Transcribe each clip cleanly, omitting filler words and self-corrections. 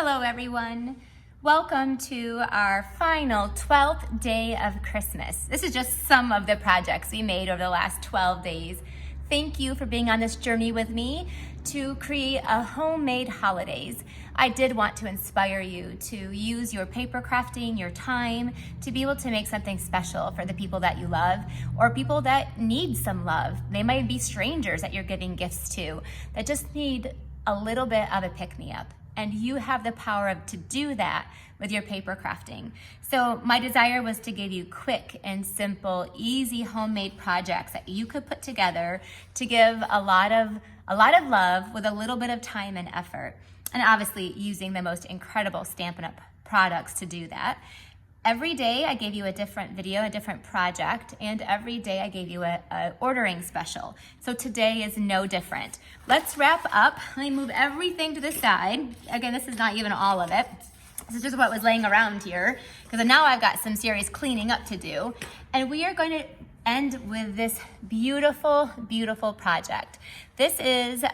Hello everyone. Welcome to our final 12th day of Christmas. This is just some of the projects we made over the last 12 days. Thank you for being on this journey with me to create a homemade holidays. I did want to inspire you to use your paper crafting, your time, to be able to make something special for the people that you love or people that need some love. They might be strangers that you're giving gifts to that just need a little bit of a pick-me-up. And you have the power to do that with your paper crafting. So my desire was to give you quick and simple, easy homemade projects that you could put together to give a lot of love with a little bit of time and effort. And obviously using the most incredible Stampin' Up! Products to do that. Every day I gave you a different video, a different project, and every day I gave you a ordering special. So today is no different. Let's wrap up. Let me move everything to the side. Again, this is not even all of it. This is just what was laying around here, because now I've got some serious cleaning up to do. And we are going to end with this beautiful, beautiful project. This is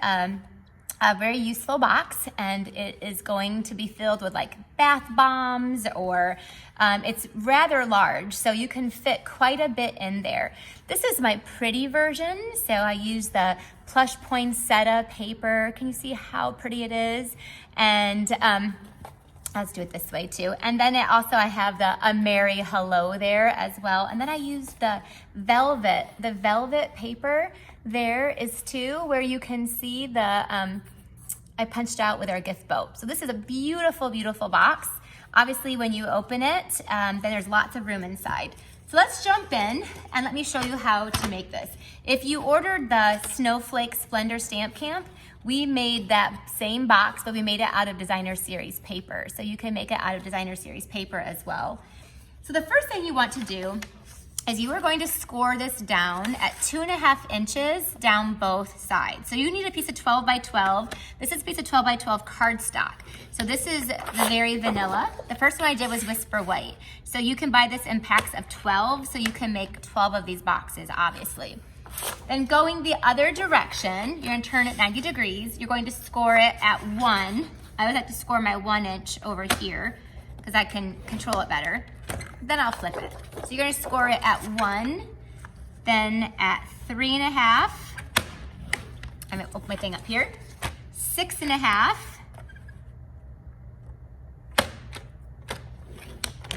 a very useful box, and it is going to be filled with like bath bombs, or it's rather large, so you can fit quite a bit in there. This is my pretty version, so I use the plush poinsettia paper. Can you see how pretty it is? And let's do it this way too. And then I have a merry hello there as well. And then I use the velvet paper there is too, where you can see I punched out with our gift bow. So this is a beautiful, beautiful box. Obviously when you open it, then there's lots of room inside. So let's jump in and let me show you how to make this. If you ordered the Snowflake Splendor Stamp Camp, we made that same box, but we made it out of designer series paper. So you can make it out of designer series paper as well. So the first thing you want to do is you are going to score this down at 2.5 inches down both sides. So you need a piece of 12 by 12. This is a piece of 12 by 12 cardstock. So this is the very vanilla. The first one I did was Whisper White. So you can buy this in packs of 12, so you can make 12 of these boxes, obviously. Then going the other direction, you're gonna turn it 90 degrees. You're going to score it at 1. I always have to score my 1 inch over here because I can control it better. Then I'll flip it. So you're gonna score it at 1, then at 3.5. I'm gonna open my thing up here. 6.5.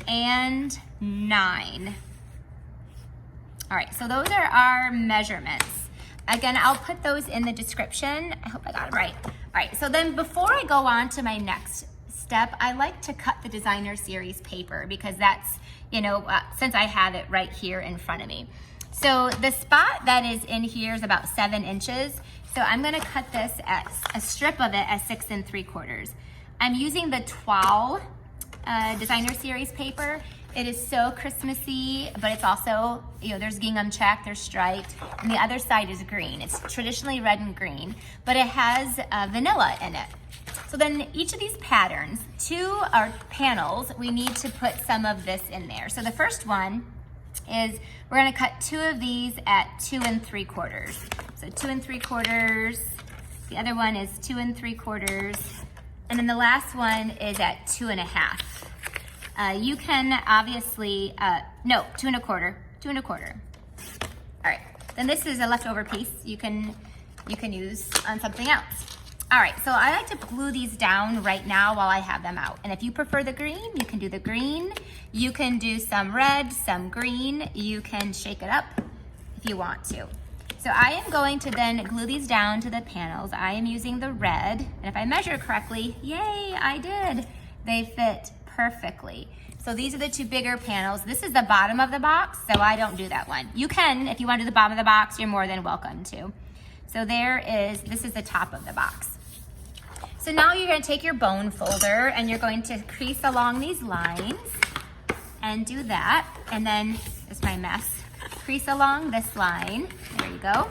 And 9. All right, so those are our measurements. Again, I'll put those in the description. I hope I got it right. All right, so then before I go on to my next step, I like to cut the designer series paper because that's, since I have it right here in front of me. So the spot that is in here is about 7 inches. So I'm gonna cut this at a strip of it at 6 3/4. I'm using the Toile designer series paper. It is so Christmassy, but it's also, there's gingham check, there's striped, and the other side is green. It's traditionally red and green, but it has vanilla in it. So then each of these patterns, 2 are panels, we need to put some of this in there. So the first one is we're gonna cut 2 of these at 2 3/4. So 2 3/4, the other one is 2 3/4, and then the last one is at 2.5. You can obviously, no, 2 1/4, 2 1/4. All right, then this is a leftover piece you can use on something else. All right, so I like to glue these down right now while I have them out. And if you prefer the green, you can do the green. You can do some red, some green. You can shake it up if you want to. So I am going to then glue these down to the panels. I am using the red, and if I measure correctly, yay, I did. They fit perfectly. So these are the 2 bigger panels. This is the bottom of the box, so I don't do that one. You can, if you want to do the bottom of the box, you're more than welcome to. So this is the top of the box. So now you're gonna take your bone folder and you're going to crease along these lines and do that. And then, there's my mess. Crease along this line, there you go.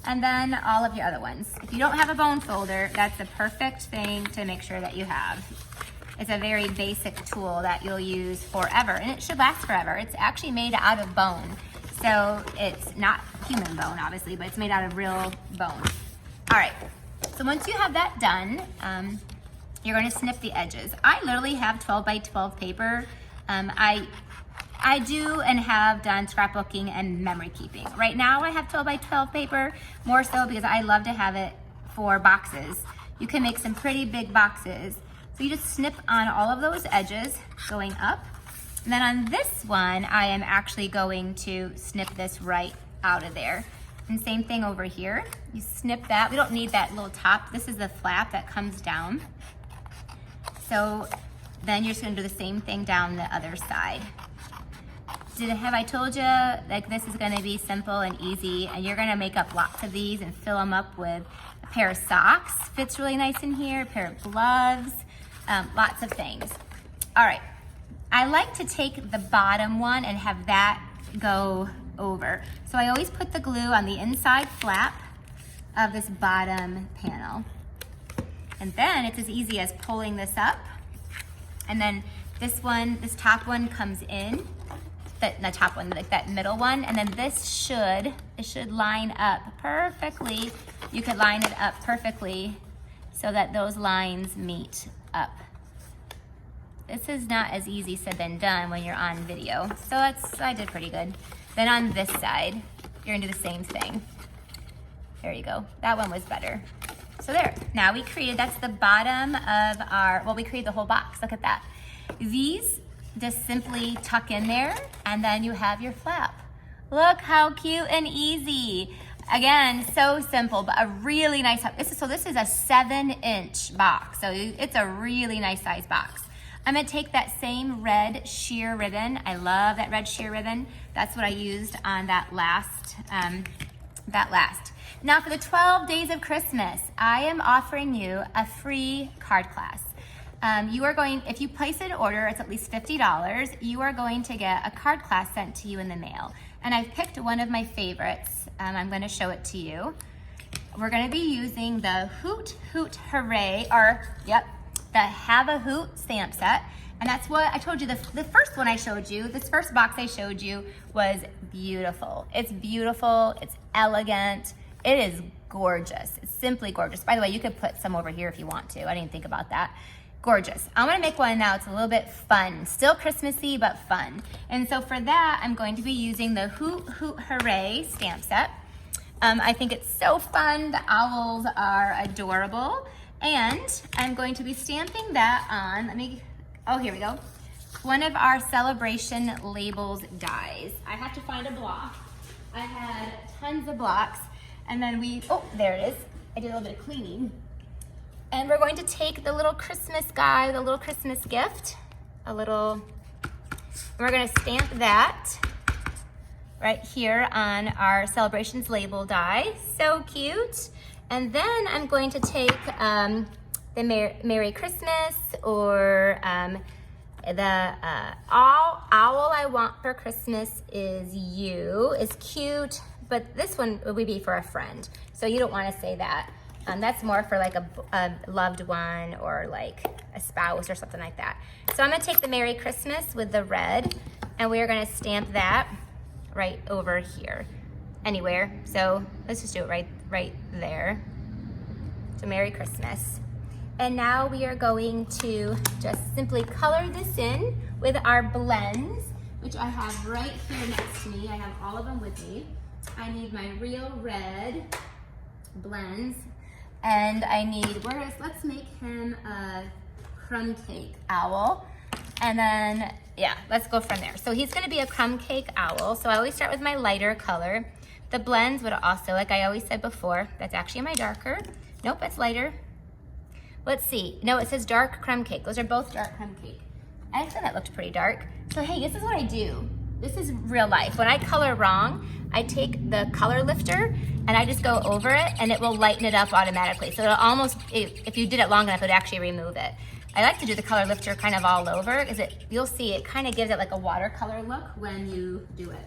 And then all of your other ones. If you don't have a bone folder, that's the perfect thing to make sure that you have. It's a very basic tool that you'll use forever, and it should last forever. It's actually made out of bone. So it's not human bone, obviously, but it's made out of real bone. All right, so once you have that done, you're going to snip the edges. I literally have 12 by 12 paper. I do and have done scrapbooking and memory keeping. Right now I have 12 by 12 paper, more so because I love to have it for boxes. You can make some pretty big boxes. So you just snip on all of those edges going up. And then on this one, I am actually going to snip this right out of there. And same thing over here. You snip that. We don't need that little top. This is the flap that comes down. So then you're just gonna do the same thing down the other side. Have I told you, like, this is gonna be simple and easy, and you're gonna make up lots of these and fill them up with a pair of socks, fits really nice in here, a pair of gloves, lots of things. All right, I like to take the bottom one and have that go over. So I always put the glue on the inside flap of this bottom panel. And then it's as easy as pulling this up. And then this top one comes in, the top one, like that middle one, and then it should line up perfectly. You could line it up perfectly so that those lines meet up. This is not as easy said than done when you're on video. So I did pretty good. Then on this side, you're gonna do the same thing. There you go. That one was better. So there, now that's the bottom of we created the whole box. Look at that. These just simply tuck in there, and then you have your flap. Look how cute and easy. Again, so simple, but a really nice, this is a 7-inch box. So it's a really nice size box. I'm gonna take that same red sheer ribbon. I love that red sheer ribbon. That's what I used on that last. Now for the 12 days of Christmas, I am offering you a free card class. If you place an order, it's at least $50, you are going to get a card class sent to you in the mail. And I've picked one of my favorites. I'm gonna show it to you. We're gonna be using the Hoot Hoot Hooray, the Have a Hoot stamp set. And that's what I told you, the first one I showed you, this first box I showed you was beautiful. It's beautiful, it's elegant, it is gorgeous. It's simply gorgeous. By the way, you could put some over here if you want to. I didn't think about that. Gorgeous. I'm gonna make one now, it's a little bit fun. Still Christmassy, but fun. And so for that, I'm going to be using the Hoot Hoot Hooray stamp set. I think it's so fun. The owls are adorable. And I'm going to be stamping that on, here we go. One of our celebration labels dies. I have to find a block. I had tons of blocks. And then there it is. I did a little bit of cleaning. And we're going to take the little Christmas guy, the little Christmas gift, we're gonna stamp that right here on our celebrations label die. So cute. And then I'm going to take the Merry Christmas or the owl I want for Christmas is you is cute, but this one would be for a friend. So you don't want to say that. That's more for like a loved one or like a spouse or something like that. So I'm gonna take the Merry Christmas with the red, and we're gonna stamp that right over here, anywhere. So let's just do it right there. So Merry Christmas. And now we are going to just simply color this in with our blends, which I have right here next to me. I have all of them with me. I need my real red blends. And I need, let's make him a crumb cake owl. And then, let's go from there. So he's gonna be a crumb cake owl. So I always start with my lighter color. The blends would also, like I always said before, that's actually my darker. Nope, it's lighter. Let's see. No, it says dark crumb cake. Those are both dark crumb cake. I thought that looked pretty dark. So hey, this is what I do. This is real life. When I color wrong, I take the color lifter and I just go over it and it will lighten it up automatically. So it'll almost, if you did it long enough, it would actually remove it. I like to do the color lifter kind of all over because you'll see it kind of gives it like a watercolor look when you do it.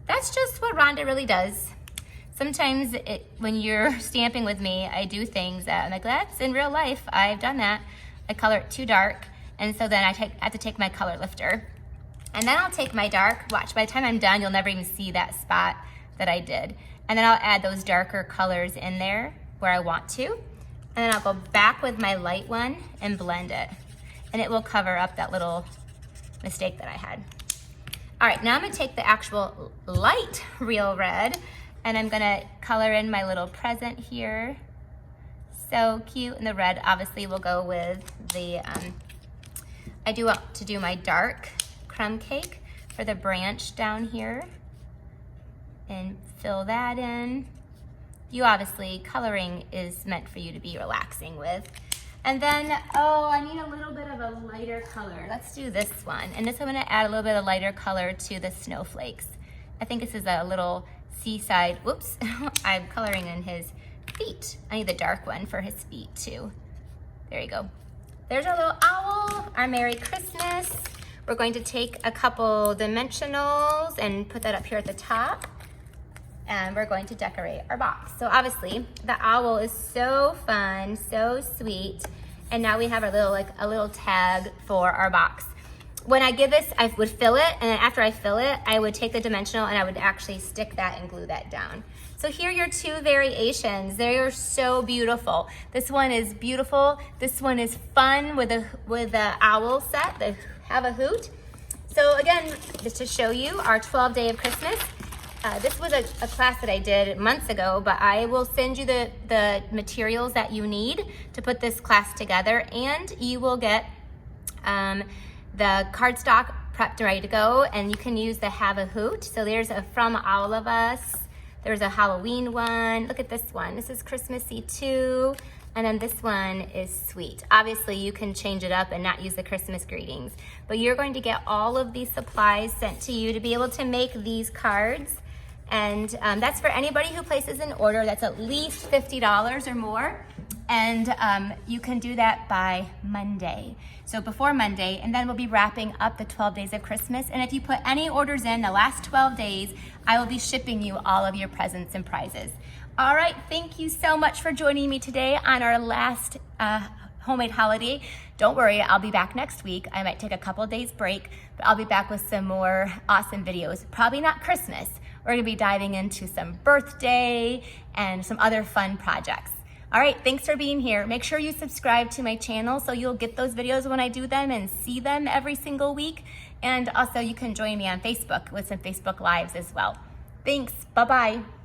That's just what Rhonda really does. Sometimes when you're stamping with me, I do things that I'm like, that's in real life. I've done that. I color it too dark. And so then I have to take my color lifter. And then I'll take my dark, watch, by the time I'm done, you'll never even see that spot that I did. And then I'll add those darker colors in there where I want to. And then I'll go back with my light one and blend it. And it will cover up that little mistake that I had. All right, now I'm gonna take the actual light real red and I'm gonna color in my little present here. So cute, and the red obviously will go with the, I do want to do my dark crumb cake for the branch down here and fill that in. You obviously, coloring is meant for you to be relaxing with. And then, oh, I need a little bit of a lighter color. Let's do this one. And this I'm gonna add a little bit of lighter color to the snowflakes. I think this is a little seaside, whoops, I'm coloring in his feet. I need the dark one for his feet too. There you go. There's our little owl, our Merry Christmas. We're going to take a couple dimensionals and put that up here at the top. And we're going to decorate our box. So obviously the owl is so fun, so sweet. And now we have our little, like a little tag for our box. When I give this, I would fill it, and then after I fill it, I would take the dimensional and I would actually stick that and glue that down. So here are your two variations. They are so beautiful. This one is beautiful. This one is fun with the owl set, the Have a Hoot. So again, just to show you our 12 Day of Christmas. This was a class that I did months ago, but I will send you the materials that you need to put this class together, and you will get the cardstock prepped and ready to go, and you can use the Have a Hoot. So there's a From All of Us. There's a Halloween one. Look at this one. This is Christmassy too. And then this one is sweet. Obviously, you can change it up and not use the Christmas greetings, but you're going to get all of these supplies sent to you to be able to make these cards. And that's for anybody who places an order that's at least $50 or more. And you can do that by Monday. So before Monday, and then we'll be wrapping up the 12 days of Christmas. And if you put any orders in the last 12 days, I will be shipping you all of your presents and prizes. All right, thank you so much for joining me today on our last homemade holiday. Don't worry, I'll be back next week. I might take a couple days break, but I'll be back with some more awesome videos. Probably not Christmas. We're gonna be diving into some birthday and some other fun projects. All right, thanks for being here. Make sure you subscribe to my channel so you'll get those videos when I do them and see them every single week. And also you can join me on Facebook with some Facebook Lives as well. Thanks, bye-bye.